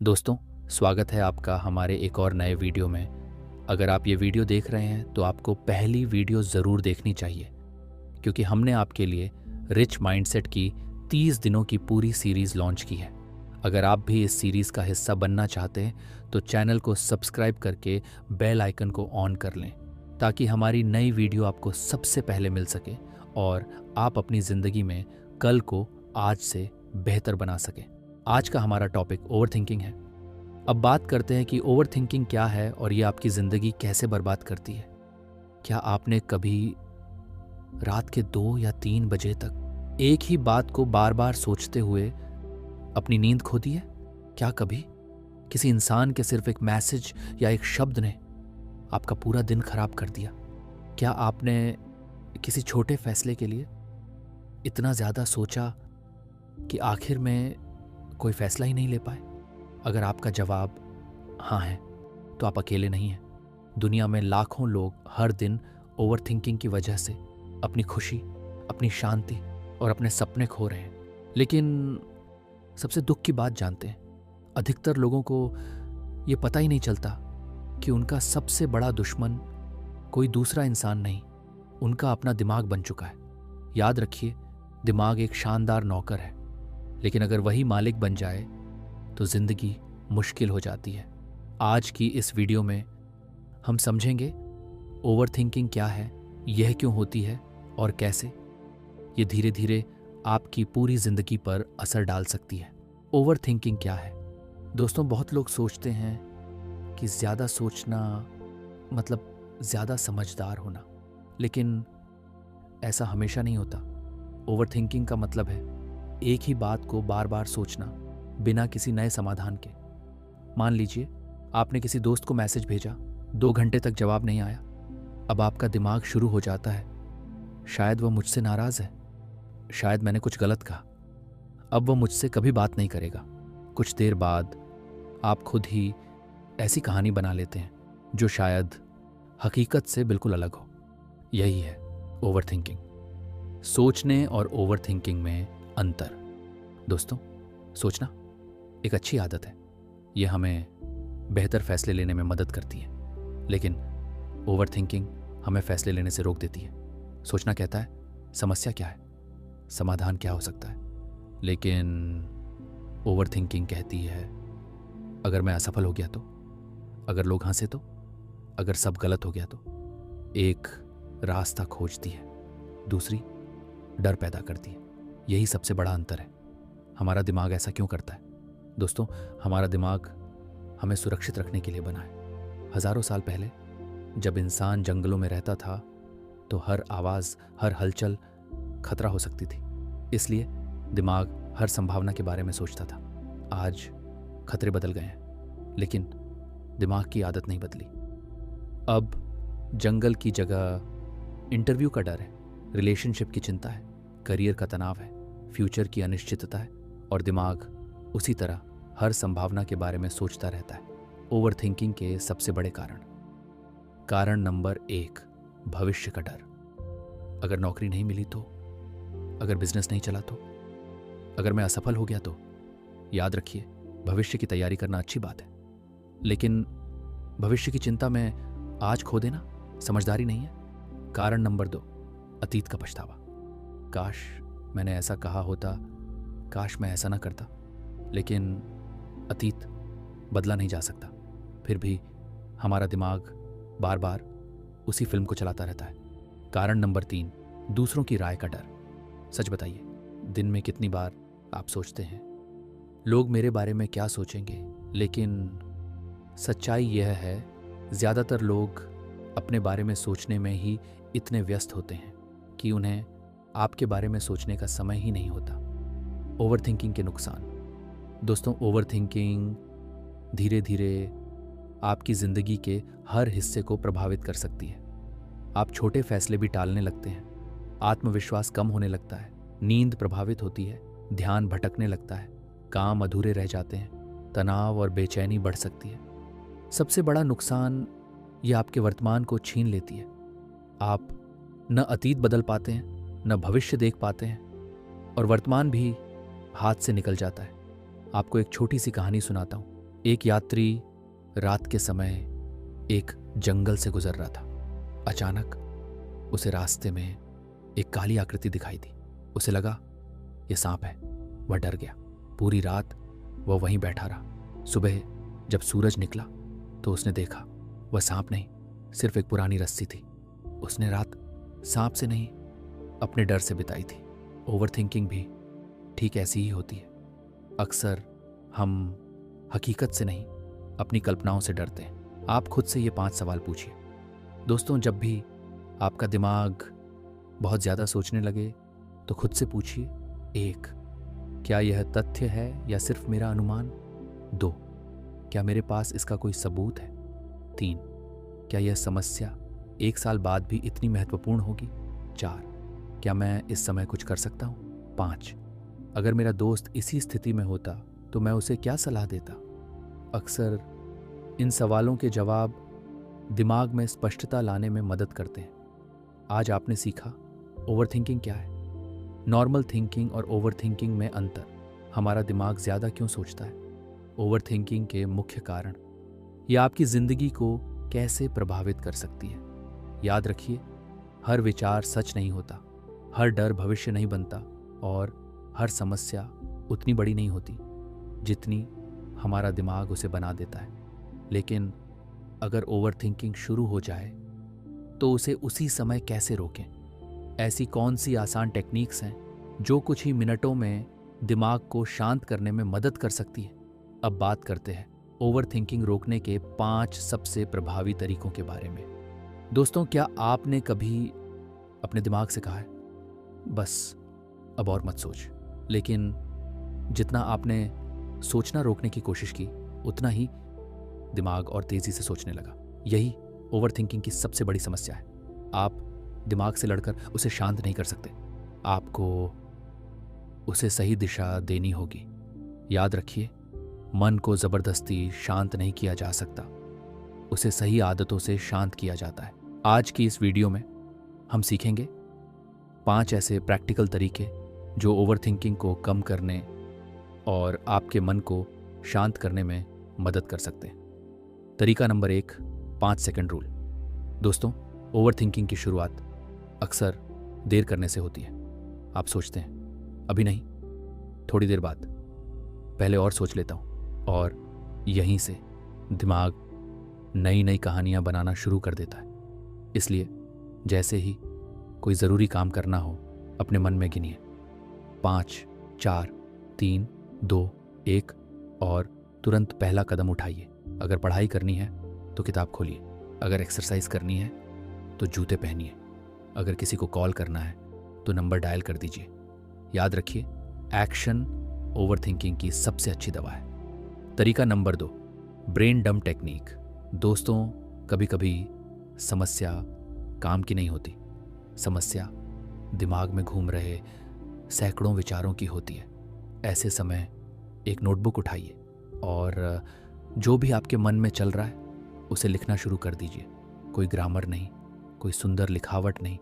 दोस्तों, स्वागत है आपका हमारे एक और नए वीडियो में। अगर आप ये वीडियो देख रहे हैं तो आपको पहली वीडियो ज़रूर देखनी चाहिए, क्योंकि हमने आपके लिए रिच माइंडसेट की 30 दिनों की पूरी सीरीज़ लॉन्च की है। अगर आप भी इस सीरीज़ का हिस्सा बनना चाहते हैं तो चैनल को सब्सक्राइब करके बेल आइकन को ऑन कर लें, ताकि हमारी नई वीडियो आपको सबसे पहले मिल सके और आप अपनी ज़िंदगी में कल को आज से बेहतर बना सकें। आज का हमारा टॉपिक ओवर थिंकिंग है। अब बात करते हैं कि ओवर थिंकिंग क्या है और ये आपकी ज़िंदगी कैसे बर्बाद करती है। क्या आपने कभी रात के 2 या 3 बजे तक एक ही बात को बार बार सोचते हुए अपनी नींद खो दी है? क्या कभी किसी इंसान के सिर्फ एक मैसेज या एक शब्द ने आपका पूरा दिन खराब कर दिया? क्या आपने किसी छोटे फैसले के लिए इतना ज़्यादा सोचा कि आखिर में कोई फैसला ही नहीं ले पाए? अगर आपका जवाब हाँ है तो आप अकेले नहीं हैं। दुनिया में लाखों लोग हर दिन ओवर थिंकिंग की वजह से अपनी खुशी, अपनी शांति और अपने सपने खो रहे हैं। लेकिन सबसे दुख की बात जानते हैं, अधिकतर लोगों को ये पता ही नहीं चलता कि उनका सबसे बड़ा दुश्मन कोई दूसरा इंसान नहीं, उनका अपना दिमाग बन चुका है। याद रखिए, दिमाग एक शानदार नौकर है, लेकिन अगर वही मालिक बन जाए तो जिंदगी मुश्किल हो जाती है। आज की इस वीडियो में हम समझेंगे ओवर थिंकिंग क्या है, यह क्यों होती है और कैसे ये धीरे धीरे आपकी पूरी जिंदगी पर असर डाल सकती है। ओवर थिंकिंग क्या है? दोस्तों, बहुत लोग सोचते हैं कि ज़्यादा सोचना मतलब ज़्यादा समझदार होना, लेकिन ऐसा हमेशा नहीं होता। ओवर थिंकिंग का मतलब है एक ही बात को बार बार सोचना बिना किसी नए समाधान के। मान लीजिए आपने किसी दोस्त को मैसेज भेजा, 2 घंटे तक जवाब नहीं आया। अब आपका दिमाग शुरू हो जाता है, शायद वह मुझसे नाराज़ है, शायद मैंने कुछ गलत कहा, अब वह मुझसे कभी बात नहीं करेगा। कुछ देर बाद आप खुद ही ऐसी कहानी बना लेते हैं जो शायद हकीकत से बिल्कुल अलग हो। यही है ओवर थिंकिंग। सोचने और ओवर थिंकिंग में अंतर। दोस्तों, सोचना एक अच्छी आदत है, यह हमें बेहतर फैसले लेने में मदद करती है, लेकिन ओवर थिंकिंग हमें फैसले लेने से रोक देती है। सोचना कहता है समस्या क्या है, समाधान क्या हो सकता है, लेकिन ओवर थिंकिंग कहती है अगर मैं असफल हो गया तो, अगर लोग हंसे तो, अगर सब गलत हो गया तो। एक रास्ता खोजती है, दूसरी डर पैदा करती है। यही सबसे बड़ा अंतर है। हमारा दिमाग ऐसा क्यों करता है? दोस्तों, हमारा दिमाग हमें सुरक्षित रखने के लिए बना है। हजारों साल पहले जब इंसान जंगलों में रहता था तो हर आवाज़, हर हलचल खतरा हो सकती थी, इसलिए दिमाग हर संभावना के बारे में सोचता था। आज खतरे बदल गए हैं, लेकिन दिमाग की आदत नहीं बदली। अब जंगल की जगह इंटरव्यू का डर है, रिलेशनशिप की चिंता है, करियर का तनाव है, फ्यूचर की अनिश्चितता है, और दिमाग उसी तरह हर संभावना के बारे में सोचता रहता है। ओवर थिंकिंग के सबसे बड़े कारण नंबर 1, भविष्य का डर। अगर नौकरी नहीं मिली तो, अगर बिजनेस नहीं चला तो, अगर मैं असफल हो गया तो। याद रखिए, भविष्य की तैयारी करना अच्छी बात है, लेकिन भविष्य की चिंता में आज खो देना समझदारी नहीं है। कारण नंबर 2, अतीत का पछतावा। काश मैंने ऐसा कहा होता, काश मैं ऐसा ना करता। लेकिन अतीत बदला नहीं जा सकता, फिर भी हमारा दिमाग बार बार उसी फिल्म को चलाता रहता है। कारण नंबर 3, दूसरों की राय का डर। सच बताइए, दिन में कितनी बार आप सोचते हैं लोग मेरे बारे में क्या सोचेंगे? लेकिन सच्चाई यह है, ज़्यादातर लोग अपने बारे में सोचने में ही इतने व्यस्त होते हैं कि उन्हें आपके बारे में सोचने का समय ही नहीं होता। ओवर थिंकिंग के नुकसान। दोस्तों, ओवर थिंकिंग धीरे धीरे आपकी ज़िंदगी के हर हिस्से को प्रभावित कर सकती है। आप छोटे फैसले भी टालने लगते हैं, आत्मविश्वास कम होने लगता है, नींद प्रभावित होती है, ध्यान भटकने लगता है, काम अधूरे रह जाते हैं, तनाव और बेचैनी बढ़ सकती है। सबसे बड़ा नुकसान ये आपके वर्तमान को छीन लेती है। आप न अतीत बदल पाते हैं, न भविष्य देख पाते हैं, और वर्तमान भी हाथ से निकल जाता है। आपको एक छोटी सी कहानी सुनाता हूँ। एक यात्री रात के समय एक जंगल से गुजर रहा था। अचानक उसे रास्ते में एक काली आकृति दिखाई दी। उसे लगा ये सांप है। वह डर गया। पूरी रात वह वहीं बैठा रहा। सुबह जब सूरज निकला तो उसने देखा वह सांप नहीं, सिर्फ एक पुरानी रस्सी थी। उसने रात सांप से नहीं, अपने डर से बिताई थी। ओवर थिंकिंग भी ठीक ऐसी ही होती है। अक्सर हम हकीकत से नहीं, अपनी कल्पनाओं से डरते हैं। आप खुद से ये 5 सवाल पूछिए। दोस्तों, जब भी आपका दिमाग बहुत ज़्यादा सोचने लगे तो खुद से पूछिए। 1, क्या यह तथ्य है या सिर्फ मेरा अनुमान? 2, क्या मेरे पास इसका कोई सबूत है? 3, क्या यह समस्या 1 साल बाद भी इतनी महत्वपूर्ण होगी? 4, क्या मैं इस समय कुछ कर सकता हूँ? 5, अगर मेरा दोस्त इसी स्थिति में होता तो मैं उसे क्या सलाह देता? अक्सर इन सवालों के जवाब दिमाग में स्पष्टता लाने में मदद करते हैं। आज आपने सीखा ओवर थिंकिंग क्या है, नॉर्मल थिंकिंग और ओवर थिंकिंग में अंतर, हमारा दिमाग ज़्यादा क्यों सोचता है, ओवर थिंकिंग के मुख्य कारण, यह आपकी ज़िंदगी को कैसे प्रभावित कर सकती है। याद रखिए, हर विचार सच नहीं होता, हर डर भविष्य नहीं बनता और हर समस्या उतनी बड़ी नहीं होती जितनी हमारा दिमाग उसे बना देता है। लेकिन अगर ओवर थिंकिंग शुरू हो जाए तो उसे उसी समय कैसे रोकें? ऐसी कौन सी आसान टेक्निक्स हैं जो कुछ ही मिनटों में दिमाग को शांत करने में मदद कर सकती है? अब बात करते हैं ओवर थिंकिंग रोकने के 5 सबसे प्रभावी तरीकों के बारे में। दोस्तों, क्या आपने कभी अपने दिमाग से कहा है, बस अब और मत सोच? लेकिन जितना आपने सोचना रोकने की कोशिश की, उतना ही दिमाग और तेजी से सोचने लगा। यही ओवर थिंकिंग की सबसे बड़ी समस्या है। आप दिमाग से लड़कर उसे शांत नहीं कर सकते। आपको उसे सही दिशा देनी होगी। याद रखिए, मन को जबरदस्ती शांत नहीं किया जा सकता, उसे सही आदतों से शांत किया जाता है। आज की इस वीडियो में हम सीखेंगे 5 ऐसे प्रैक्टिकल तरीके जो ओवर थिंकिंग को कम करने और आपके मन को शांत करने में मदद कर सकते हैं। तरीका नंबर 1, 5 सेकंड रूल। दोस्तों, ओवर थिंकिंग की शुरुआत अक्सर देर करने से होती है। आप सोचते हैं अभी नहीं, थोड़ी देर बाद, पहले और सोच लेता हूँ, और यहीं से दिमाग नई नई कहानियाँ बनाना शुरू कर देता है। इसलिए जैसे ही कोई ज़रूरी काम करना हो, अपने मन में गिनिए 5, 4, 3, 2, 1 और तुरंत पहला कदम उठाइए। अगर पढ़ाई करनी है तो किताब खोलिए, अगर एक्सरसाइज करनी है तो जूते पहनिए, अगर किसी को कॉल करना है तो नंबर डायल कर दीजिए। याद रखिए, एक्शन ओवर थिंकिंग की सबसे अच्छी दवा है। तरीका नंबर 2, ब्रेन डंप टेक्निक। दोस्तों, कभी कभी समस्या काम की नहीं होती, समस्या दिमाग में घूम रहे सैकड़ों विचारों की होती है। ऐसे समय एक नोटबुक उठाइए और जो भी आपके मन में चल रहा है उसे लिखना शुरू कर दीजिए। कोई ग्रामर नहीं, कोई सुंदर लिखावट नहीं,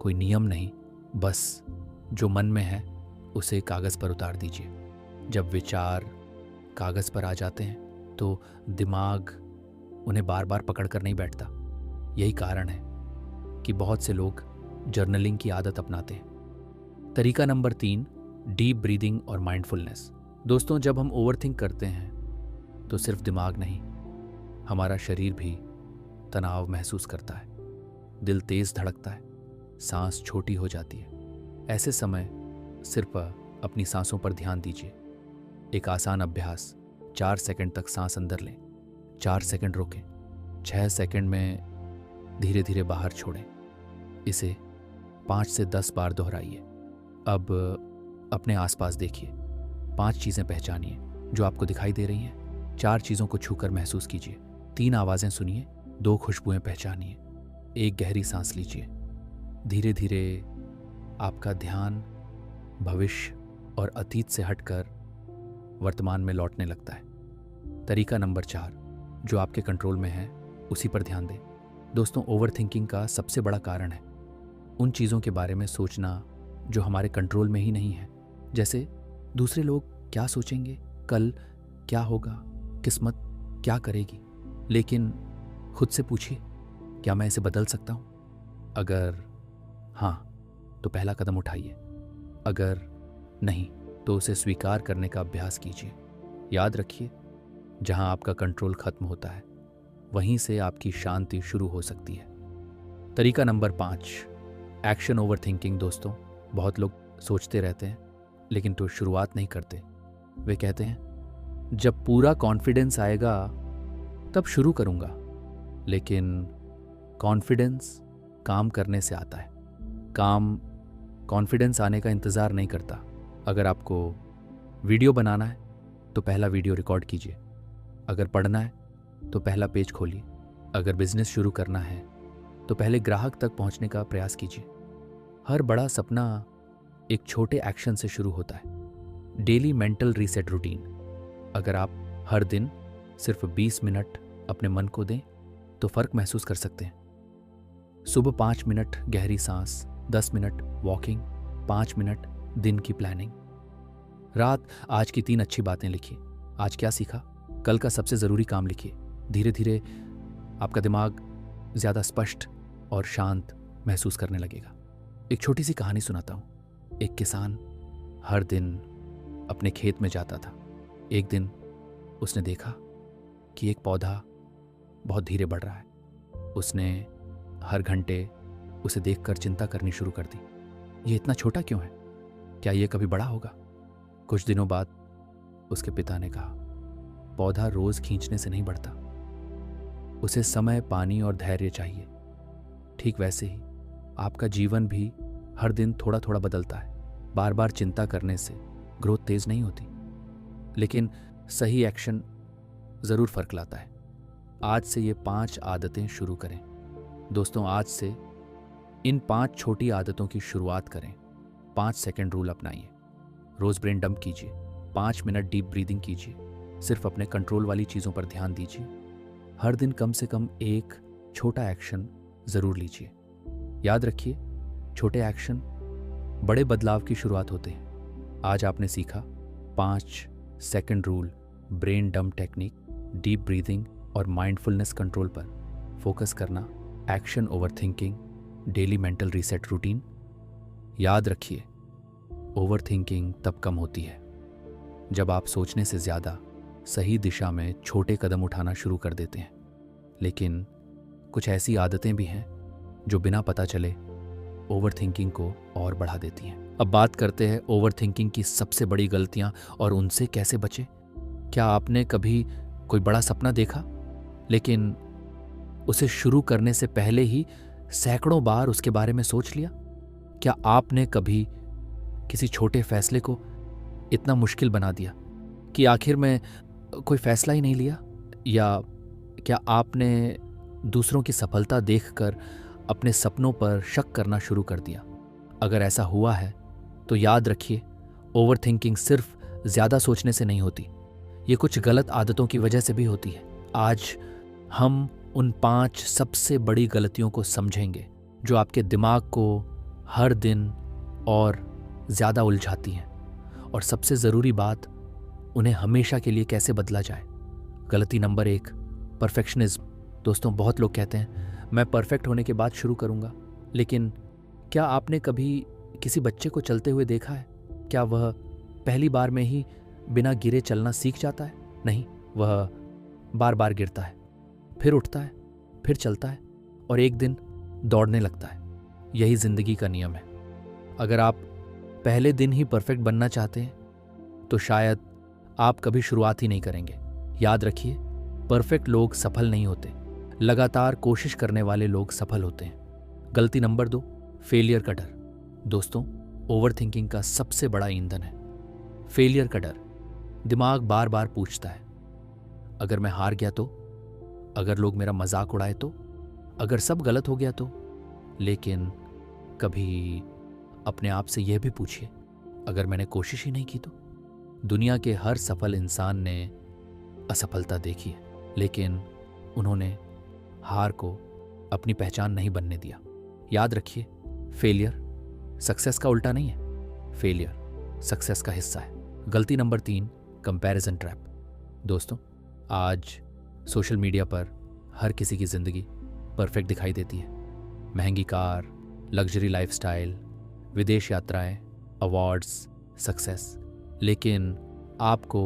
कोई नियम नहीं, बस जो मन में है उसे कागज़ पर उतार दीजिए। जब विचार कागज़ पर आ जाते हैं तो दिमाग उन्हें बार बार पकड़ कर नहीं बैठता। यही कारण है कि बहुत से लोग जर्नलिंग की आदत अपनाते हैं। तरीका नंबर 3, डीप ब्रीदिंग और माइंडफुलनेस। दोस्तों, जब हम ओवरथिंक करते हैं तो सिर्फ दिमाग नहीं, हमारा शरीर भी तनाव महसूस करता है। दिल तेज धड़कता है, सांस छोटी हो जाती है। ऐसे समय सिर्फ अपनी सांसों पर ध्यान दीजिए। एक आसान अभ्यास, 4 सेकंड तक सांस अंदर लें, 4 सेकंड रोकें, 6 सेकंड में धीरे धीरे बाहर छोड़ें। इसे 5 से 10 बार दोहराइए। अब अपने आसपास देखिए, 5 चीज़ें पहचानिए जो आपको दिखाई दे रही हैं। 4 चीज़ों को छूकर महसूस कीजिए। 3 आवाज़ें सुनिए, 2 खुशबुएं पहचानिए, 1 गहरी सांस लीजिए। धीरे धीरे आपका ध्यान भविष्य और अतीत से हटकर वर्तमान में लौटने लगता है। तरीका नंबर 4, जो आपके कंट्रोल में है उसी पर ध्यान दें। दोस्तों, ओवर थिंकिंग का सबसे बड़ा कारण है उन चीज़ों के बारे में सोचना जो हमारे कंट्रोल में ही नहीं है। जैसे दूसरे लोग क्या सोचेंगे, कल क्या होगा, किस्मत क्या करेगी, लेकिन खुद से पूछिए, क्या मैं इसे बदल सकता हूँ? अगर हाँ, तो पहला कदम उठाइए। अगर नहीं, तो उसे स्वीकार करने का अभ्यास कीजिए। याद रखिए, जहाँ आपका कंट्रोल खत्म होता है, वहीं से आपकी शांति शुरू हो सकती है। तरीका नंबर 5, एक्शन ओवर थिंकिंग। दोस्तों, बहुत लोग सोचते रहते हैं लेकिन तो शुरुआत नहीं करते। वे कहते हैं जब पूरा कॉन्फिडेंस आएगा तब शुरू करूंगा, लेकिन कॉन्फिडेंस काम करने से आता है। काम कॉन्फिडेंस आने का इंतज़ार नहीं करता। अगर आपको वीडियो बनाना है तो पहला वीडियो रिकॉर्ड कीजिए। अगर पढ़ना है तो पहला पेज खोलिए। अगर बिजनेस शुरू करना है तो पहले ग्राहक तक पहुंचने का प्रयास कीजिए। हर बड़ा सपना एक छोटे एक्शन से शुरू होता है। Daily mental reset routine. अगर आप हर दिन सिर्फ 20 मिनट अपने मन को दें तो फर्क महसूस कर सकते हैं। सुबह 5 मिनट गहरी सांस, 10 मिनट वॉकिंग, 5 मिनट दिन की प्लानिंग। रात आज की 3 अच्छी बातें लिखिए। आज क्या सीखा, कल का सबसे ज़रूरी काम लिखिए। धीरे धीरे आपका दिमाग ज़्यादा स्पष्ट और शांत महसूस करने लगेगा। एक छोटी सी कहानी सुनाता हूँ। एक किसान हर दिन अपने खेत में जाता था। एक दिन उसने देखा कि एक पौधा बहुत धीरे बढ़ रहा है। उसने हर घंटे उसे देखकर चिंता करनी शुरू कर दी। ये इतना छोटा क्यों है? क्या ये कभी बड़ा होगा? कुछ दिनों बाद उसके पिता ने कहा, पौधा रोज खींचने से नहीं बढ़ता, उसे समय, पानी और धैर्य चाहिए। ठीक वैसे ही आपका जीवन भी हर दिन थोड़ा थोड़ा बदलता है। बार बार चिंता करने से ग्रोथ तेज नहीं होती, लेकिन सही एक्शन जरूर फर्क लाता है। आज से ये 5 आदतें शुरू करें। दोस्तों, आज से इन 5 छोटी आदतों की शुरुआत करें। 5 सेकंड रूल अपनाइए। रोज ब्रेन डंप कीजिए। 5 मिनट डीप ब्रीदिंग कीजिए। सिर्फ अपने कंट्रोल वाली चीज़ों पर ध्यान दीजिए। हर दिन कम से कम एक छोटा एक्शन ज़रूर लीजिए। याद रखिए, छोटे एक्शन बड़े बदलाव की शुरुआत होते हैं। आज आपने सीखा 5 second rule, brain dump technique, deep breathing और माइंडफुलनेस कंट्रोल पर फोकस करना, action over thinking, daily mental reset routine. याद रखिए, ओवर थिंकिंग तब कम होती है जब आप सोचने से ज़्यादा सही दिशा में छोटे कदम उठाना शुरू कर देते हैं। लेकिन कुछ ऐसी आदतें भी हैं जो बिना पता चले ओवर थिंकिंग को और बढ़ा देती हैं। अब बात करते हैं ओवर थिंकिंग की सबसे बड़ी गलतियां और उनसे कैसे बचें। क्या आपने कभी कोई बड़ा सपना देखा लेकिन उसे शुरू करने से पहले ही सैकड़ों बार उसके बारे में सोच लिया? क्या आपने कभी किसी छोटे फैसले को इतना मुश्किल बना दिया कि आखिर में कोई फैसला ही नहीं लिया? या क्या आपने दूसरों की सफलता देखकर अपने सपनों पर शक करना शुरू कर दिया? अगर ऐसा हुआ है तो याद रखिए, ओवर थिंकिंग सिर्फ ज़्यादा सोचने से नहीं होती, ये कुछ गलत आदतों की वजह से भी होती है। आज हम उन 5 सबसे बड़ी गलतियों को समझेंगे जो आपके दिमाग को हर दिन और ज़्यादा उलझाती हैं, और सबसे ज़रूरी बात, उन्हें हमेशा के लिए कैसे बदला जाए। गलती नंबर 1, परफेक्शनिज्म। दोस्तों, बहुत लोग कहते हैं मैं परफेक्ट होने के बाद शुरू करूंगा, लेकिन क्या आपने कभी किसी बच्चे को चलते हुए देखा है? क्या वह पहली बार में ही बिना गिरे चलना सीख जाता है? नहीं, वह बार बार गिरता है, फिर उठता है, फिर चलता है और एक दिन दौड़ने लगता है। यही जिंदगी का नियम है। अगर आप पहले दिन ही परफेक्ट बनना चाहते हैं तो शायद आप कभी शुरुआत ही नहीं करेंगे। याद रखिए, परफेक्ट लोग सफल नहीं होते, लगातार कोशिश करने वाले लोग सफल होते हैं। गलती नंबर 2, फेलियर का डर। दोस्तों, ओवर थिंकिंग का सबसे बड़ा ईंधन है फेलियर का डर। दिमाग बार बार पूछता है, अगर मैं हार गया तो, अगर लोग मेरा मजाक उड़ाए तो, अगर सब गलत हो गया तो। लेकिन कभी अपने आप से यह भी पूछिए, अगर मैंने कोशिश ही नहीं की तो। दुनिया के हर सफल इंसान ने असफलता देखी है, लेकिन उन्होंने हार को अपनी पहचान नहीं बनने दिया। याद रखिए, फेलियर सक्सेस का उल्टा नहीं है, फेलियर सक्सेस का हिस्सा है। गलती नंबर 3, कंपैरिजन ट्रैप। दोस्तों, आज सोशल मीडिया पर हर किसी की ज़िंदगी परफेक्ट दिखाई देती है। महंगी कार, लग्जरी लाइफस्टाइल, विदेश यात्राएं, अवार्ड्स, सक्सेस। लेकिन आपको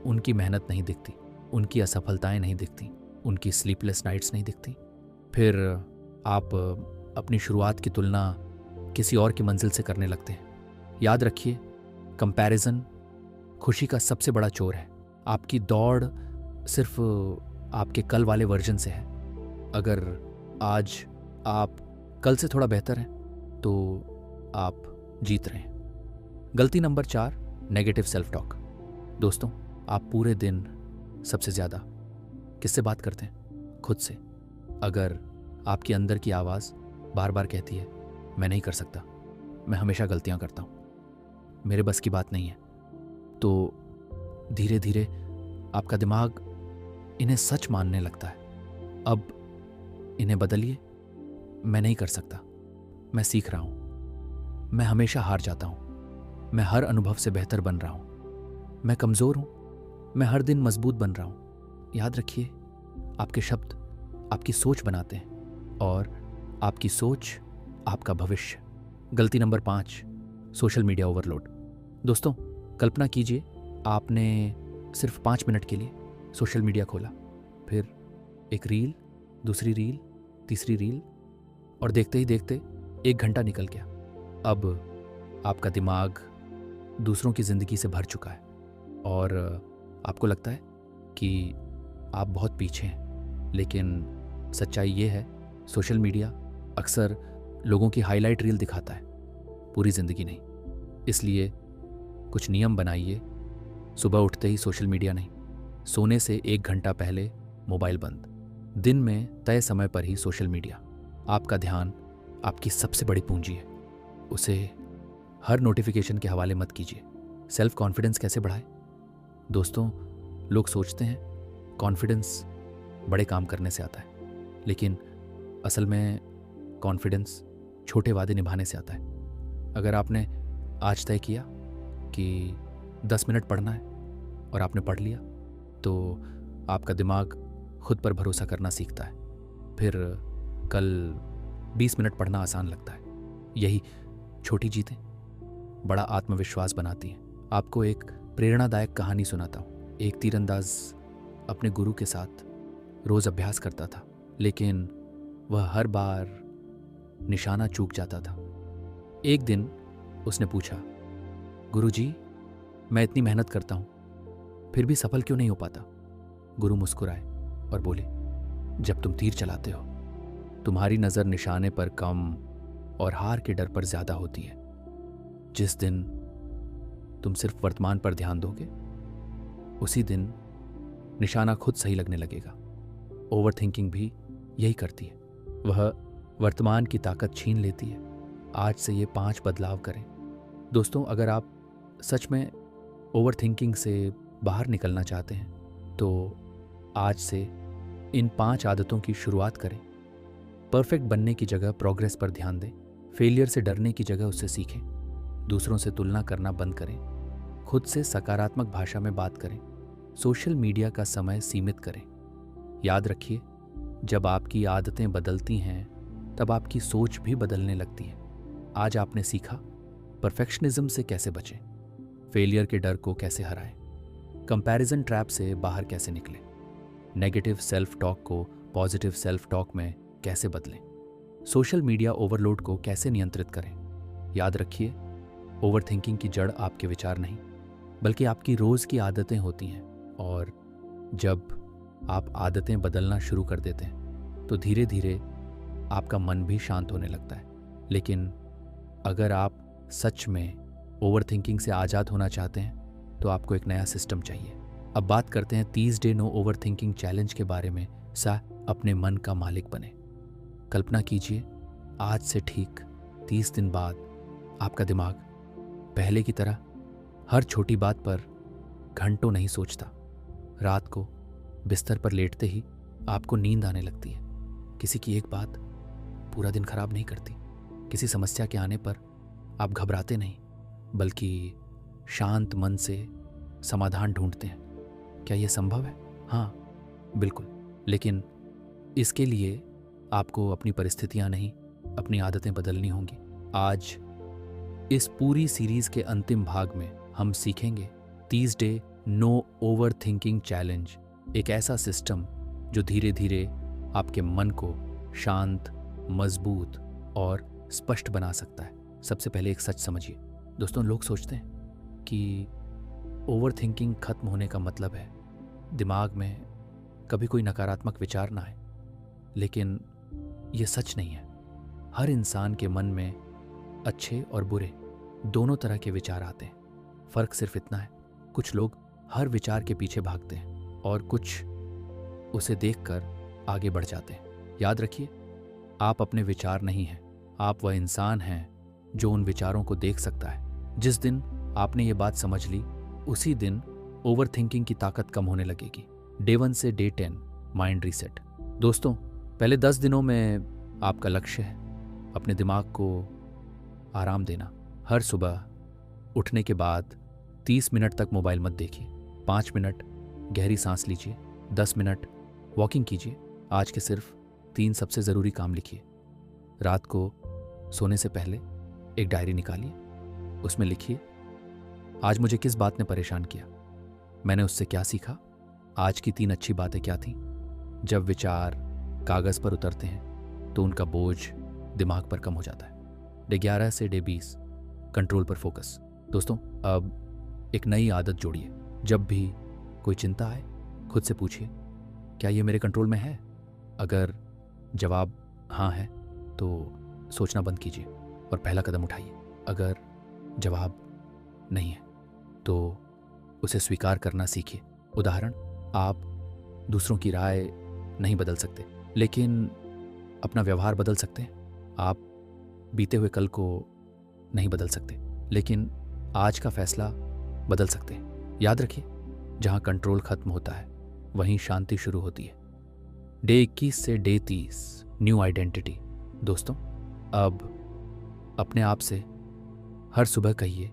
उनकी मेहनत नहीं दिखती, उनकी असफलताएं नहीं दिखती, उनकी स्लीपलेस नाइट्स नहीं दिखती। फिर आप अपनी शुरुआत की तुलना किसी और की मंजिल से करने लगते हैं। याद रखिए, कंपैरिजन खुशी का सबसे बड़ा चोर है। आपकी दौड़ सिर्फ आपके कल वाले वर्जन से है। अगर आज आप कल से थोड़ा बेहतर हैं तो आप जीत रहे हैं। गलती नंबर 4, नेगेटिव सेल्फ टॉक। दोस्तों, आप पूरे दिन सबसे ज़्यादा किससे बात करते हैं? खुद से। अगर आपकी अंदर की आवाज़ बार बार कहती है मैं नहीं कर सकता, मैं हमेशा गलतियाँ करता हूँ, मेरे बस की बात नहीं है, तो धीरे धीरे आपका दिमाग इन्हें सच मानने लगता है। अब इन्हें बदलिए। मैं नहीं कर सकता, मैं सीख रहा हूँ, मैं हमेशा हार जाता हूँ, मैं हर अनुभव से बेहतर बन रहा हूँ, मैं कमज़ोर हूँ, मैं हर दिन मजबूत बन रहा हूँ। याद रखिए, आपके शब्द आपकी सोच बनाते हैं और आपकी सोच आपका भविष्य। गलती नंबर 5, सोशल मीडिया ओवरलोड। दोस्तों, कल्पना कीजिए आपने सिर्फ 5 मिनट के लिए सोशल मीडिया खोला, फिर एक रील, दूसरी रील, तीसरी रील, और देखते ही देखते 1 घंटा निकल गया। अब आपका दिमाग दूसरों की ज़िंदगी से भर चुका है और आपको लगता है कि आप बहुत पीछे हैं। लेकिन सच्चाई ये है, सोशल मीडिया अक्सर लोगों की हाईलाइट रील दिखाता है, पूरी ज़िंदगी नहीं। इसलिए कुछ नियम बनाइए। सुबह उठते ही सोशल मीडिया नहीं, सोने से 1 घंटा पहले मोबाइल बंद, दिन में तय समय पर ही सोशल मीडिया। आपका ध्यान आपकी सबसे बड़ी पूंजी है, उसे हर नोटिफिकेशन के हवाले मत कीजिए। सेल्फ कॉन्फिडेंस कैसे बढ़ाएं? दोस्तों, लोग सोचते हैं कॉन्फिडेंस बड़े काम करने से आता है, लेकिन असल में कॉन्फिडेंस छोटे वादे निभाने से आता है। अगर आपने आज तय किया कि 10 मिनट पढ़ना है और आपने पढ़ लिया, तो आपका दिमाग खुद पर भरोसा करना सीखता है। फिर कल 20 मिनट पढ़ना आसान लगता है। यही छोटी जीतें बड़ा आत्मविश्वास बनाती हैं। आपको एक प्रेरणादायक कहानी सुनाता हूँ। एक तीरंदाज अपने गुरु के साथ रोज़ अभ्यास करता था, लेकिन वह हर बार निशाना चूक जाता था। एक दिन उसने पूछा, गुरुजी, मैं इतनी मेहनत करता हूँ, फिर भी सफल क्यों नहीं हो पाता? गुरु मुस्कुराए और बोले, जब तुम तीर चलाते हो, तुम्हारी नज़र निशाने पर कम और हार के डर पर ज़्यादा होती है। जिस दिन तुम सिर्फ वर्तमान पर ध्यान दोगे, उसी दिन निशाना खुद सही लगने लगेगा। ओवर थिंकिंग भी यही करती है, वह वर्तमान की ताकत छीन लेती है। आज से ये 5 बदलाव करें। दोस्तों, अगर आप सच में ओवर थिंकिंग से बाहर निकलना चाहते हैं तो आज से इन 5 आदतों की शुरुआत करें। परफेक्ट बनने की जगह प्रोग्रेस पर ध्यान दें। फेलियर से डरने की जगह उससे सीखें। दूसरों से तुलना करना बंद करें। खुद से सकारात्मक भाषा में बात करें। सोशल मीडिया का समय सीमित करें। याद रखिए, जब आपकी आदतें बदलती हैं तब आपकी सोच भी बदलने लगती है। आज आपने सीखा परफेक्शनिज्म से कैसे बचें, फेलियर के डर को कैसे हराएं, कंपैरिजन ट्रैप से बाहर कैसे निकलें, नेगेटिव सेल्फ टॉक को पॉजिटिव सेल्फ टॉक में कैसे बदलें, सोशल मीडिया ओवरलोड को कैसे नियंत्रित करें। याद रखिए, ओवरथिंकिंग की जड़ आपके विचार नहीं बल्कि आपकी रोज़ की आदतें होती हैं, और जब आप आदतें बदलना शुरू कर देते हैं तो धीरे धीरे आपका मन भी शांत होने लगता है। लेकिन अगर आप सच में ओवरथिंकिंग से आज़ाद होना चाहते हैं तो आपको एक नया सिस्टम चाहिए। अब बात करते हैं 30 डे नो ओवरथिंकिंग चैलेंज के बारे में। अपने मन का मालिक बने। कल्पना कीजिए, आज से ठीक 30 दिन बाद आपका दिमाग पहले की तरह हर छोटी बात पर घंटों नहीं सोचता। रात को बिस्तर पर लेटते ही आपको नींद आने लगती है। किसी की एक बात पूरा दिन खराब नहीं करती। किसी समस्या के आने पर आप घबराते नहीं बल्कि शांत मन से समाधान ढूंढते हैं। क्या यह संभव है? हाँ, बिल्कुल, लेकिन इसके लिए आपको अपनी परिस्थितियां नहीं, अपनी आदतें बदलनी होंगी। आज इस पूरी सीरीज के अंतिम भाग में हम सीखेंगे 30 day no over thinking challenge, एक ऐसा सिस्टम जो धीरे धीरे आपके मन को शांत, मजबूत और स्पष्ट बना सकता है। सबसे पहले एक सच समझिए दोस्तों, लोग सोचते हैं कि ओवर थिंकिंग खत्म होने का मतलब है दिमाग में कभी कोई नकारात्मक विचार ना आए, लेकिन ये सच नहीं है। हर इंसान के मन में अच्छे और बुरे दोनों तरह के विचार आते हैं। फर्क सिर्फ इतना है, कुछ लोग हर विचार के पीछे भागते हैं और कुछ उसे देखकर आगे बढ़ जाते हैं। याद रखिए, आप अपने विचार नहीं हैं, आप वह इंसान हैं जो उन विचारों को देख सकता है। जिस दिन आपने ये बात समझ ली, उसी दिन ओवर थिंकिंग की ताकत कम होने लगेगी। डे 1 से डे 10 माइंड रीसेट। दोस्तों, पहले 10 दिनों में आपका लक्ष्य है अपने दिमाग को आराम देना। हर सुबह उठने के बाद 30 मिनट तक मोबाइल मत देखिए, 5 मिनट गहरी सांस लीजिए, 10 मिनट वॉकिंग कीजिए। आज के सिर्फ 3 सबसे ज़रूरी काम लिखिए। रात को सोने से पहले एक डायरी निकालिए, उसमें लिखिए आज मुझे किस बात ने परेशान किया, मैंने उससे क्या सीखा, आज की 3 अच्छी बातें क्या थीं। जब विचार कागज़ पर उतरते हैं तो उनका बोझ दिमाग पर कम हो जाता है। डे 11 से डे 20 कंट्रोल पर फोकस। दोस्तों, अब एक नई आदत जोड़िए। जब भी कोई चिंता आए, खुद से पूछिए क्या ये मेरे कंट्रोल में है। अगर जवाब हाँ है तो सोचना बंद कीजिए और पहला कदम उठाइए। अगर जवाब नहीं है तो उसे स्वीकार करना सीखिए। उदाहरण, आप दूसरों की राय नहीं बदल सकते, लेकिन अपना व्यवहार बदल सकते हैं। आप बीते हुए कल को नहीं बदल सकते, लेकिन आज का फैसला बदल सकते हैं। याद रखिए, जहां कंट्रोल खत्म होता है वहीं शांति शुरू होती है। डे 21 से डे 30 न्यू आइडेंटिटी। दोस्तों, अब अपने आप से हर सुबह कहिए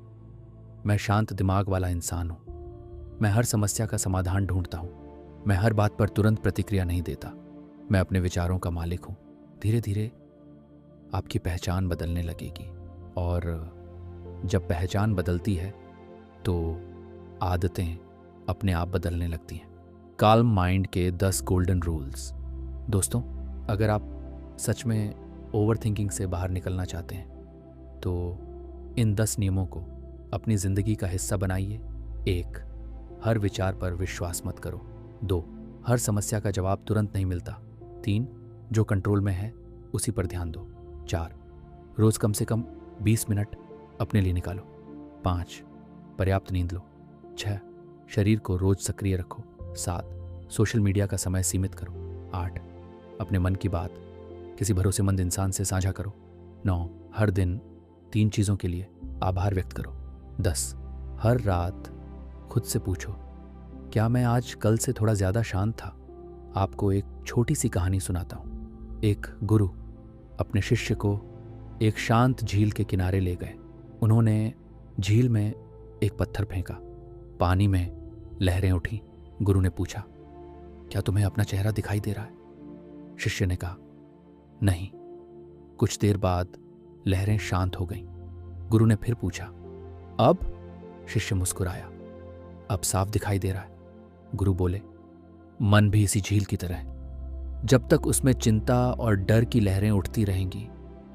मैं शांत दिमाग वाला इंसान हूं, मैं हर समस्या का समाधान ढूंढता हूं, मैं हर बात पर तुरंत प्रतिक्रिया नहीं देता, मैं अपने विचारों का मालिक हूं। धीरे धीरे आपकी पहचान बदलने लगेगी, और जब पहचान बदलती है तो आदतें अपने आप बदलने लगती हैं। काल्म माइंड के 10 गोल्डन रूल्स। दोस्तों, अगर आप सच में ओवर थिंकिंग से बाहर निकलना चाहते हैं तो इन 10 नियमों को अपनी ज़िंदगी का हिस्सा बनाइए। 1, हर विचार पर विश्वास मत करो। 2, हर समस्या का जवाब तुरंत नहीं मिलता। 3, जो कंट्रोल में है उसी पर ध्यान दो। 4, रोज़ कम से कम 20 मिनट अपने लिए निकालो। 5, पर्याप्त नींद लो। 6, शरीर को रोज़ सक्रिय रखो। 7, सोशल मीडिया का समय सीमित करो। 8, अपने मन की बात किसी भरोसेमंद इंसान से साझा करो। 9, हर दिन 3 चीज़ों के लिए आभार व्यक्त करो। 10, हर रात खुद से पूछो क्या मैं आज कल से थोड़ा ज़्यादा शांत था। आपको एक छोटी सी कहानी सुनाता हूँ। एक गुरु अपने शिष्य को एक शांत झील के किनारे ले गए। उन्होंने झील में एक पत्थर फेंका, पानी में लहरें उठी। गुरु ने पूछा क्या तुम्हें अपना चेहरा दिखाई दे रहा है? शिष्य ने कहा नहीं। कुछ देर बाद लहरें शांत हो गईं। गुरु ने फिर पूछा अब? शिष्य मुस्कुराया, अब साफ दिखाई दे रहा है। गुरु बोले मन भी इसी झील की तरह है, जब तक उसमें चिंता और डर की लहरें उठती रहेंगी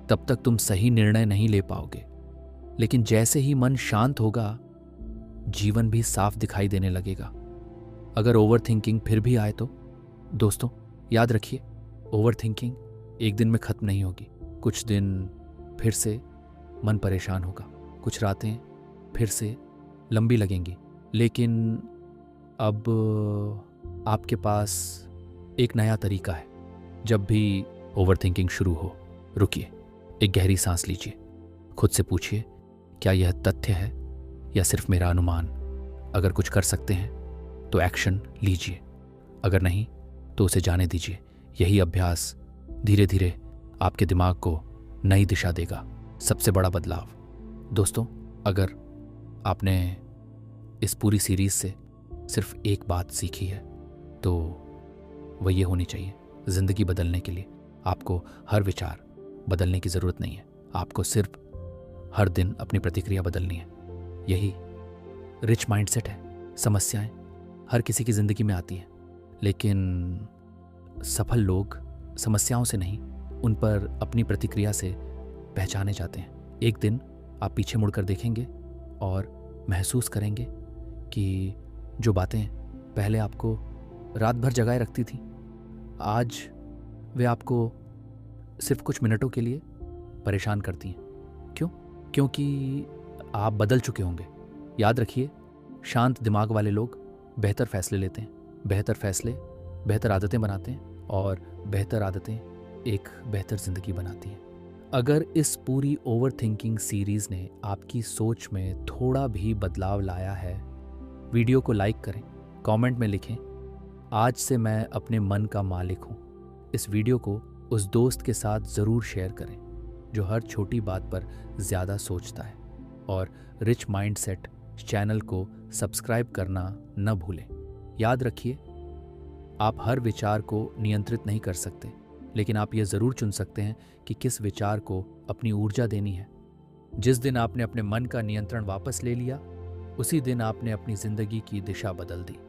तब तक तुम सही निर्णय नहीं ले पाओगे, लेकिन जैसे ही मन शांत होगा जीवन भी साफ दिखाई देने लगेगा। अगर ओवर थिंकिंग फिर भी आए तो दोस्तों याद रखिए, ओवर थिंकिंग एक दिन में खत्म नहीं होगी। कुछ दिन फिर से मन परेशान होगा, कुछ रातें फिर से लंबी लगेंगी, लेकिन अब आपके पास एक नया तरीका है। जब भी ओवर थिंकिंग शुरू हो, रुकिए, एक गहरी सांस लीजिए, खुद से पूछिए क्या यह तथ्य है या सिर्फ मेरा अनुमान। अगर कुछ कर सकते हैं तो एक्शन लीजिए, अगर नहीं तो उसे जाने दीजिए। यही अभ्यास धीरे धीरे आपके दिमाग को नई दिशा देगा। सबसे बड़ा बदलाव। दोस्तों, अगर आपने इस पूरी सीरीज से सिर्फ एक बात सीखी है तो वह ये होनी चाहिए। ज़िंदगी बदलने के लिए आपको हर विचार बदलने की ज़रूरत नहीं है, आपको सिर्फ हर दिन अपनी प्रतिक्रिया बदलनी है। यही रिच माइंडसेट है। समस्याएं हर किसी की ज़िंदगी में आती हैं, लेकिन सफल लोग समस्याओं से नहीं, उन पर अपनी प्रतिक्रिया से पहचाने जाते हैं। एक दिन आप पीछे मुड़कर देखेंगे और महसूस करेंगे कि जो बातें पहले आपको रात भर जगाए रखती थी, आज वे आपको सिर्फ कुछ मिनटों के लिए परेशान करती हैं। क्यों? क्योंकि आप बदल चुके होंगे। याद रखिए, शांत दिमाग वाले लोग बेहतर फैसले लेते हैं। बेहतर फैसले बेहतर आदतें बनाते हैं और बेहतर आदतें एक बेहतर ज़िंदगी बनाती हैं। अगर इस पूरी ओवर थिंकिंग सीरीज़ ने आपकी सोच में थोड़ा भी बदलाव लाया है, वीडियो को लाइक करें, कमेंट में लिखें, आज से मैं अपने मन का मालिक हूँ। इस वीडियो को उस दोस्त के साथ ज़रूर शेयर करें जो हर छोटी बात पर ज़्यादा सोचता है, और रिच माइंडसेट चैनल को सब्सक्राइब करना न भूलें। याद रखिए, आप हर विचार को नियंत्रित नहीं कर सकते, लेकिन आप ये ज़रूर चुन सकते हैं कि किस विचार को अपनी ऊर्जा देनी है। जिस दिन आपने अपने मन का नियंत्रण वापस ले लिया, उसी दिन आपने अपनी ज़िंदगी की दिशा बदल दी।